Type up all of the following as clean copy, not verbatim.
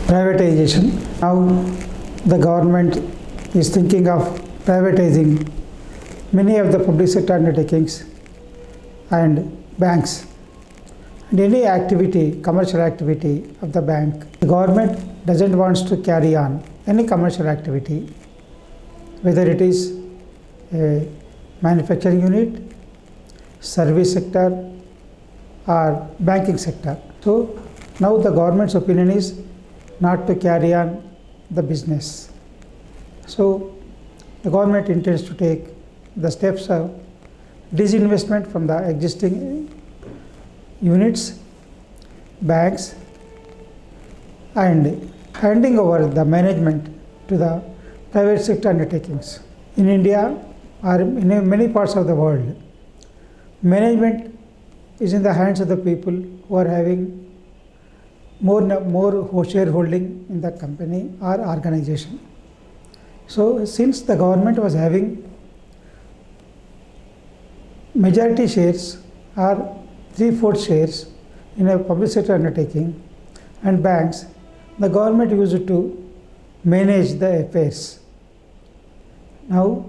Privatization. Now the government is thinking of privatizing many of the public sector undertakings and banks and any activity, commercial activity of the bank. The government doesn't want to carry on any commercial activity, whether it is a manufacturing unit, service sector or banking sector. So now the government's opinion is not to carry on the business. So the government intends to take the steps of disinvestment from the existing units, banks, and handing over the management to the private sector undertakings. In India or in many parts of the world, management is in the hands of the people who are having more shareholding in the company or organization. So since the government was having majority shares or 3/4 shares in a public sector undertaking and banks, the government used to manage the affairs. Now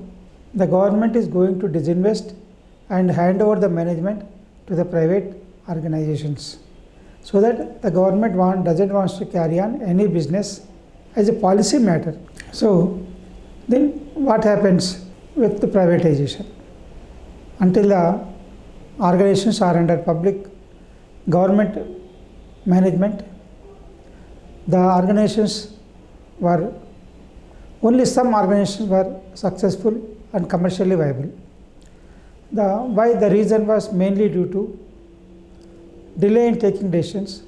the government is going to disinvest and hand over the management to the private organizations, so that the government doesn't want to carry on any business as a policy matter. So then what happens with the privatization? Until the organizations are under public government management, the organizations were only some organizations were successful and commercially viable. The reason was mainly due to delay in taking decisions,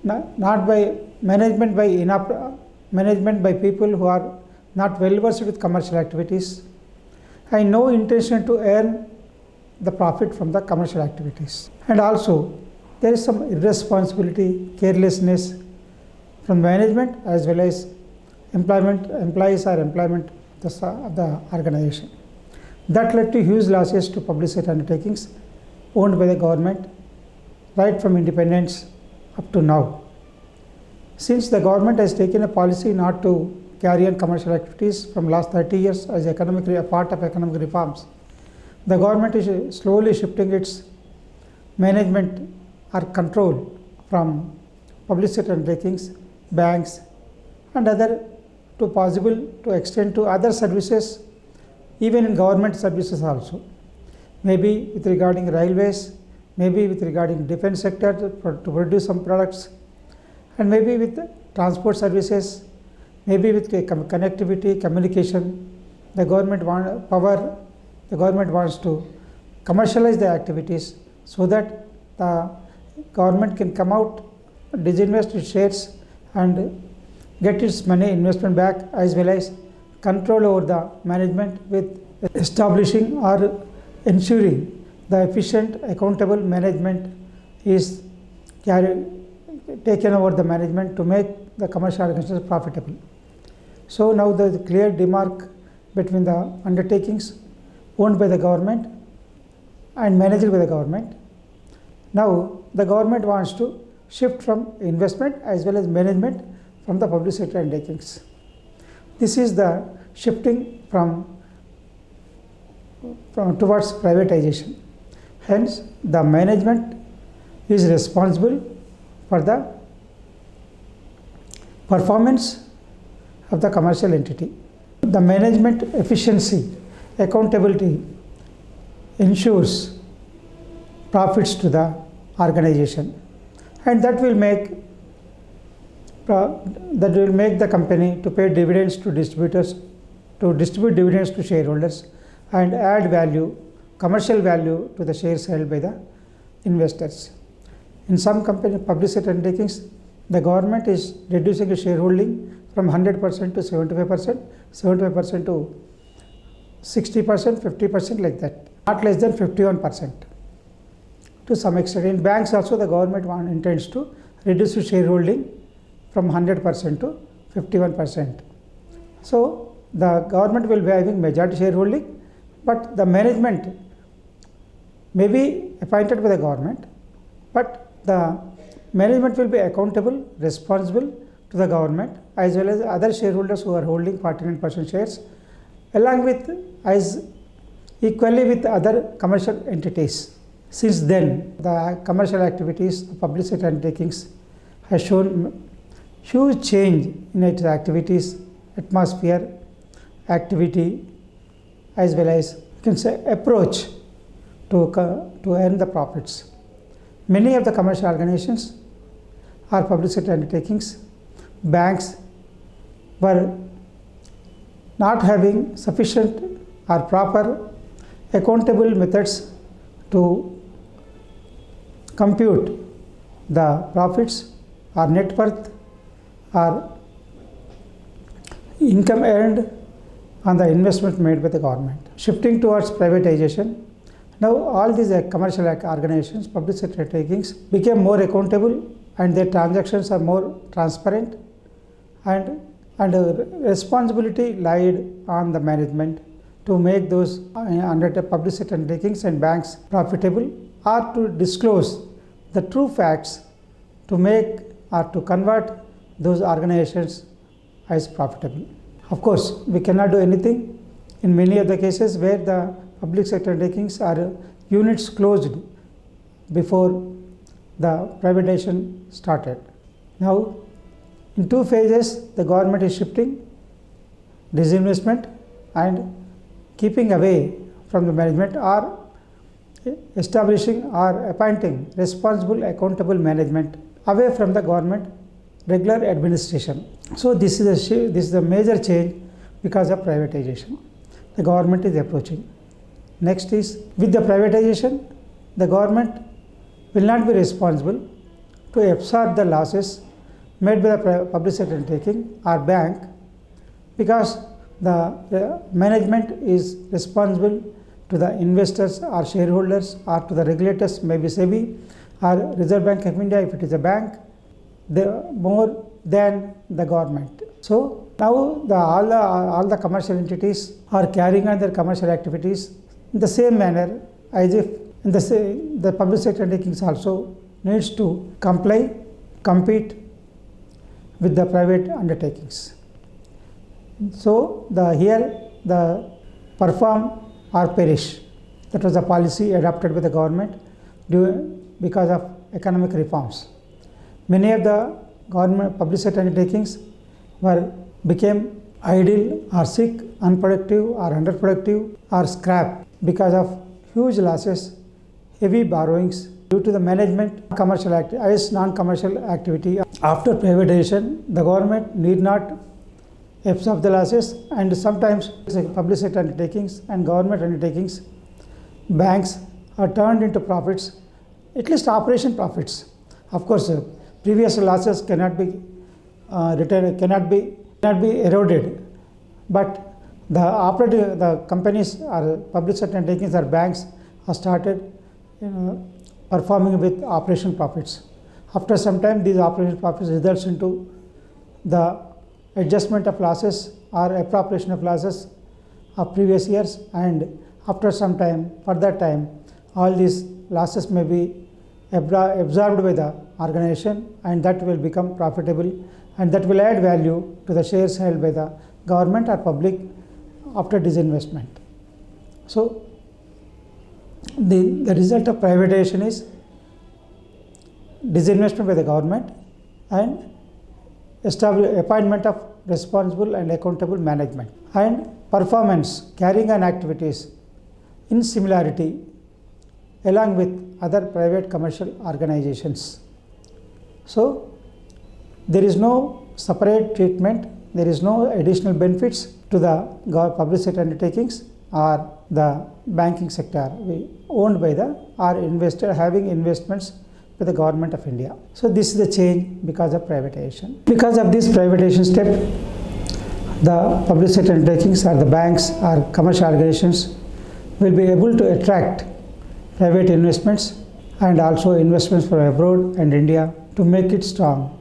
not by management by people who are not well versed with commercial activities and no intention to earn the profit from the commercial activities. And also there is some irresponsibility, carelessness from management as well as employees or employment of the organization. That led to huge losses to public sector undertakings owned by the government right from independence up to now. Since the government has taken a policy not to carry on commercial activities from last 30 years as a part of economic reforms, the government is slowly shifting its management or control from public sector undertakings, banks and other to possible to extend to other services, even in government services also. Maybe with regarding railways, maybe with regarding defense sector to produce some products, and maybe with transport services, maybe with connectivity, communication. The government wants to commercialize the activities so that the government can come out, disinvest its shares and get its money investment back, as well as control over the management with establishing or ensuring the efficient accountable management is taken over the management to make the commercial organizations profitable. So now there is a clear demarc between the undertakings owned by the government and managed by the government. Now the government wants to shift from investment as well as management from the public sector undertakings. This is the shifting from towards privatization. Hence, the management is responsible for the performance of the commercial entity. The management efficiency, accountability ensures profits to the organization, and that will make the company to pay dividends to distributors, to distribute dividends to shareholders and add value, commercial value to the shares held by the investors. In some public sector undertakings, the government is reducing the shareholding from 100% to 75%, 75% to 60%, 50% like that, not less than 51%. To some extent, in banks also the government intends to reduce the shareholding from 100% to 51%. So the government will be having majority shareholding, but the management may be appointed by the government, but the management will be accountable, responsible to the government as well as other shareholders who are holding 49% shares, along with as equally with other commercial entities. Since then, the commercial activities, the public sector undertakings has shown huge change in its activities, atmosphere, activity, as well as you can say approach to earn the profits. Many of the commercial organizations or public sector undertakings, banks were not having sufficient or proper accountable methods to compute the profits or net worth or income earned on the investment made by the government. Shifting towards privatization, now all these commercial organizations, public sector undertakings became more accountable and their transactions are more transparent, and responsibility lied on the management to make those under the public sector undertakings and banks profitable, or to disclose the true facts to make or to convert those organizations as profitable. Of course, we cannot do anything in many of the cases where the public sector undertakings are units closed before the privatization started. Now, in two phases, the government is shifting disinvestment and keeping away from the management, or establishing or appointing responsible, accountable management away from the government regular administration. So this is a major change because of privatization. The government is approaching. Next is, with the privatization, the government will not be responsible to absorb the losses made by the public sector undertaking or bank, because the management is responsible to the investors or shareholders or to the regulators, maybe SEBI or Reserve Bank of India if it is a bank, more than the government. So now all the commercial entities are carrying on their commercial activities in the same manner as if the public sector undertakings also needs to compete with the private undertakings. So here the perform or perish, that was the policy adopted by the government because of economic reforms. Many of the government public sector undertakings became idle or sick, unproductive or underproductive or scrap because of huge losses, heavy borrowings due to the management commercial as non-commercial activity. After privatization, the government need not absorb the losses, and sometimes public sector undertakings and government undertakings, banks are turned into profits, at least operation profits. Of course, previous losses cannot be cannot be eroded, but the companies or public sector undertakings or banks are started performing with operation profits. After some time, these operation profits results into the adjustment of losses or appropriation of losses of previous years, and after some time, further time, all these losses may be absorbed by the organization, and that will become profitable, and that will add value to the shares held by the government or public after disinvestment. So the result of privatization is disinvestment by the government and appointment of responsible and accountable management, and performance carrying on activities in similarity along with other private commercial organizations. So there is no separate treatment, there is no additional benefits to the public sector undertakings or the banking sector owned by the or investor having investments with the government of India. So this is the change because of privatization. Because of this privatization step, the public sector undertakings or the banks or commercial organizations will be able to attract private investments and also investments from abroad and India to make it strong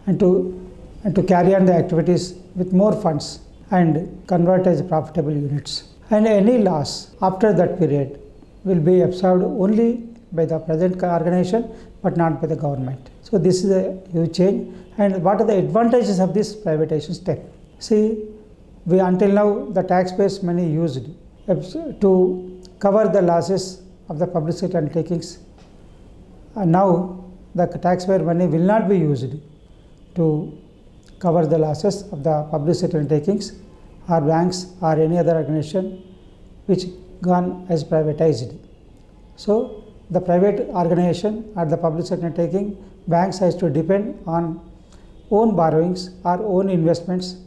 and to carry on the activities with more funds and convert as profitable units. And any loss after that period will be absorbed only by the present organization but not by the government. So this is a huge change, And what are the advantages of this privatization step? See, until now the taxpayers' money used to cover the losses of the public sector undertakings. Now the taxpayer money will not be used to cover the losses of the public sector undertakings or banks or any other organization which gone as privatized. So the private organization or the public sector undertaking, banks has to depend on own borrowings or own investments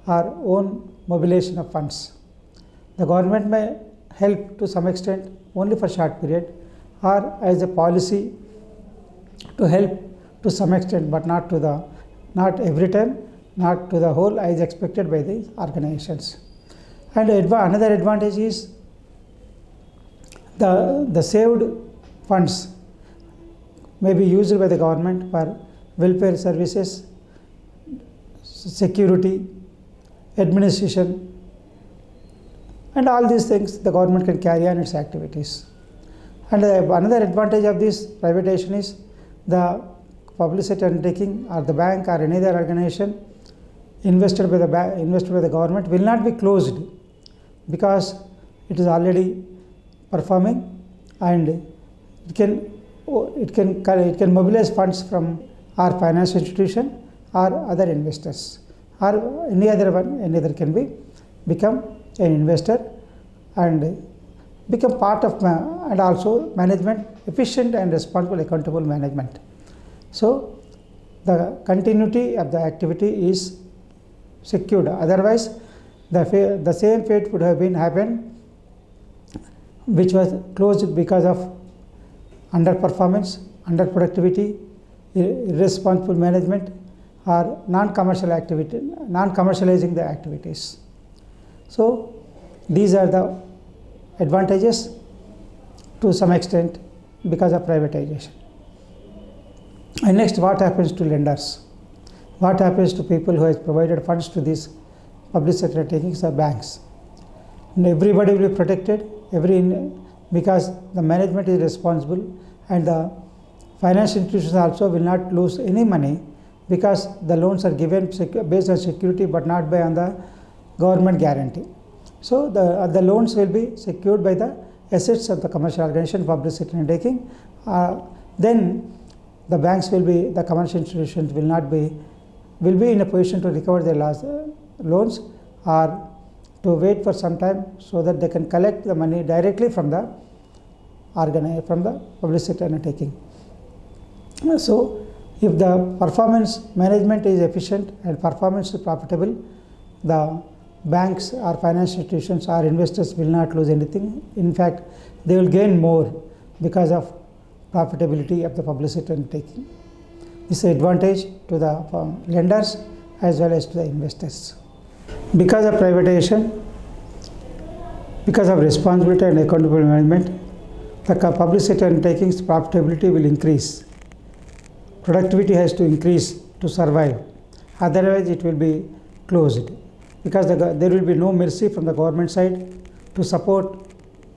or own mobilization of funds. The government may help to some extent only for short period or as a policy to help to some extent, but not every time, not to the whole as expected by the organizations. And another advantage is the saved funds may be used by the government for welfare services, security, administration, and all these things the government can carry on its activities. And another advantage of this privatization is the public sector undertaking or the bank or any other organization invested by the government will not be closed because it is already performing and it can mobilize funds from our financial institution or other investors or any other can become an investor and become part of and also management, efficient and responsible accountable management. So the continuity of the activity is secured. Otherwise the same fate would have been happened which was closed because of underperformance, underproductivity, irresponsible management or non-commercializing the activities. So these are the advantages to some extent because of privatization. And next, what happens to lenders? What happens to people who has provided funds to these public sector undertakings or banks? And everybody will be protected, because the management is responsible and the financial institutions also will not lose any money because the loans are given based on security but not on the government guarantee. So the loans will be secured by the assets of the commercial organization, public sector undertaking. Then the banks the commercial institutions will be in a position to recover their loans or to wait for some time so that they can collect the money directly from the public sector undertaking. So if the performance management is efficient and performance is profitable, the banks or financial institutions or investors will not lose anything. In fact, they will gain more because of profitability of the public sector undertaking. This is an advantage to the lenders as well as to the investors. Because of privatization, because of responsibility and accountable management, the public sector undertakings profitability will increase. Productivity has to increase to survive. Otherwise, it will be closed because there will be no mercy from the government side to support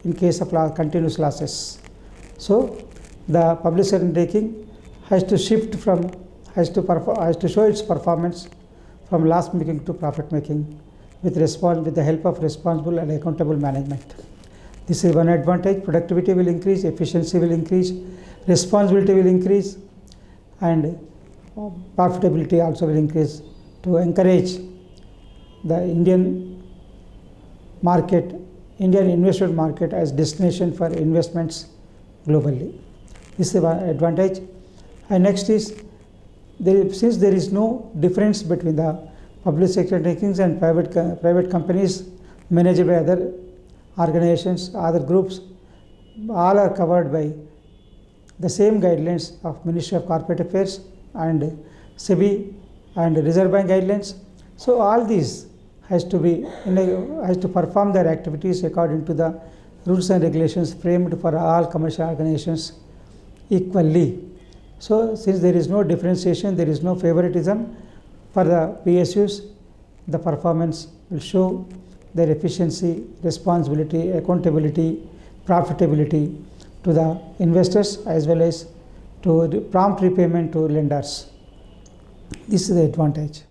in case of continuous losses. So, the public sector undertaking has to shift has to show its performance from loss making to profit making with the help of responsible and accountable management. This is one advantage. Productivity will increase, efficiency will increase, responsibility will increase, and profitability also will increase to encourage the Indian investment market as destination for investments globally. This is one advantage. And next is, since there is no difference between the public sector undertakings and private companies managed by other organizations, other groups, all are covered by the same guidelines of Ministry of Corporate Affairs and SEBI and Reserve Bank guidelines. So all these has to perform their activities according to the rules and regulations framed for all commercial organizations equally. So since there is no differentiation, there is no favoritism for the PSUs, the performance will show their efficiency, responsibility, accountability, profitability to the investors as well as to prompt repayment to lenders. This is the advantage.